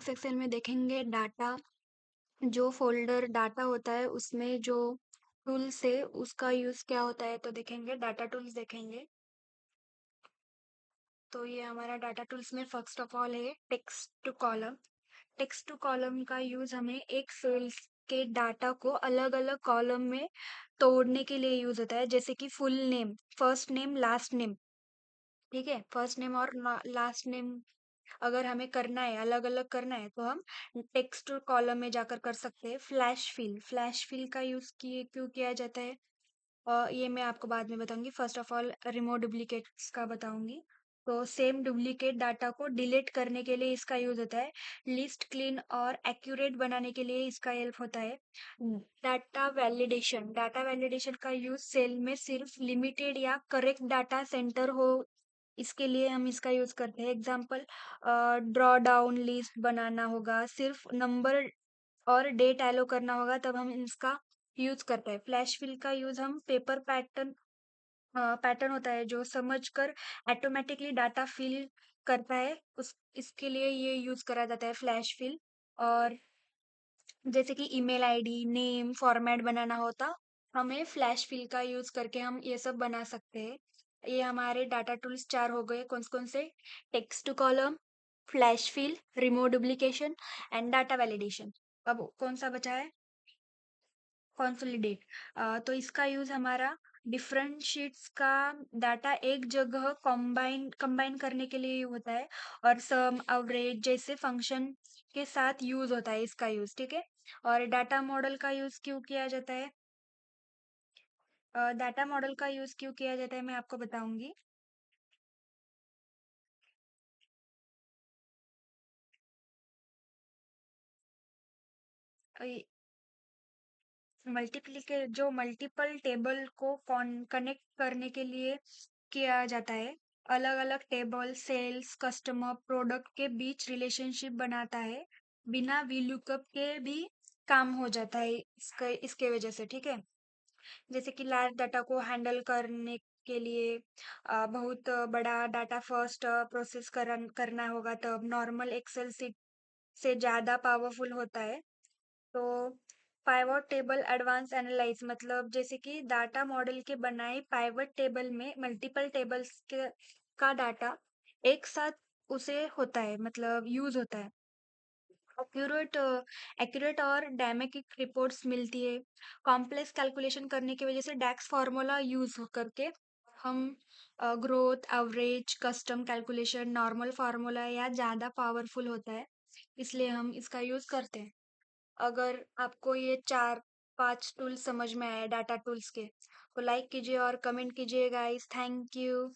Matrix Excel में देखेंगे data, जो फ़ोल्डर डाटा होता है उसमें जो टूल्स है उसका यूज़ क्या होता है, तो देखेंगे डाटा टूल्स देखेंगे। तो ये हमारा डाटा टूल्स में फर्स्ट ऑफ ऑल है text to column. Text to column का यूज़ हमें एक सेल्स के डाटा को अलग अलग कॉलम में तोड़ने के लिए यूज़ होता है, जैसे कि full name, first name, last name. ठीक है, फर्स्ट नेम और लास्ट नेम अगर हमें करना है, अलग अलग करना है, तो हम टेक्स्ट कॉलम में जाकर कर सकते हैं। फ्लैश फिल का यूज़ किए क्यों किया जाता है, ये मैं आपको बाद में बताऊंगी। First of all remove duplicates का बताऊंगी। तो सेम डुप्लीकेट डाटा को डिलीट करने के लिए इसका यूज होता है। लिस्ट क्लीन और एक्यूरेट बनाने के लिए इसका हेल्प होता है। डाटा वैलिडेशन का यूज सेल में सिर्फ लिमिटेड या करेक्ट डाटा सेंटर हो, इसके लिए हम इसका यूज करते हैं। एग्जाम्पल, ड्रॉ डाउन लिस्ट बनाना होगा, सिर्फ नंबर और डेट एलो करना होगा, तब हम इसका यूज करते हैं। फ्लैश फिल का यूज हम पेपर पैटर्न होता है जो समझकर ऑटोमेटिकली डाटा फिल करता है, उस इसके लिए ये यूज करा जाता है फ्लैश फिल। और जैसे कि ईमेल आईडी, नेम, फॉर्मेट बनाना होता, हमें फ्लैश फिल का यूज करके हम ये सब बना सकते हैं। ये हमारे डाटा टूल्स चार हो गए, कौन कौन से? Text to column, flash fill, remove duplication and data validation. अब कौन सा बचा है? कंसोलिडेट। तो इसका यूज हमारा डिफरेंट शीट्स का डाटा एक जगह कंबाइन कंबाइन करने के लिए होता है, और सम, एवरेज जैसे फंक्शन के साथ यूज होता है इसका यूज। ठीक है, और डाटा मॉडल का यूज क्यों किया जाता है? डाटा मॉडल का यूज क्यों किया जाता है मैं आपको बताऊंगी। जो मल्टीपल टेबल को कनेक्ट करने के लिए किया जाता है। अलग अलग टेबल सेल्स, कस्टमर, प्रोडक्ट के बीच रिलेशनशिप बनाता है। बिना वीलुकअप के भी काम हो जाता है इसके इसके वजह से। ठीक है, जैसे कि लार्ज डाटा को हैंडल करने के लिए बहुत बड़ा डाटा फर्स्ट प्रोसेस करना होगा, तब नॉर्मल एक्सेल सीट से ज़्यादा पावरफुल होता है। तो पाइवट टेबल एडवांस एनालाइज, मतलब जैसे कि डाटा मॉडल के बनाए पाइवट टेबल में मल्टीपल टेबल्स के का डाटा एक साथ उसे होता है, मतलब यूज होता है। एक्यूरेट एक्यूरेट और डायमेकिक रिपोर्ट्स मिलती है। कॉम्प्लेक्स कैलकुलेशन करने की वजह से डैक्स फार्मूला यूज करके हम growth, average, custom calculation, normal formula या ज़्यादा पावरफुल होता है, इसलिए हम इसका यूज करते हैं। अगर आपको ये 4-5 टूल्स समझ में आए डाटा टूल्स के, तो लाइक कीजिए और कमेंट कीजिए गाइस। Thank you.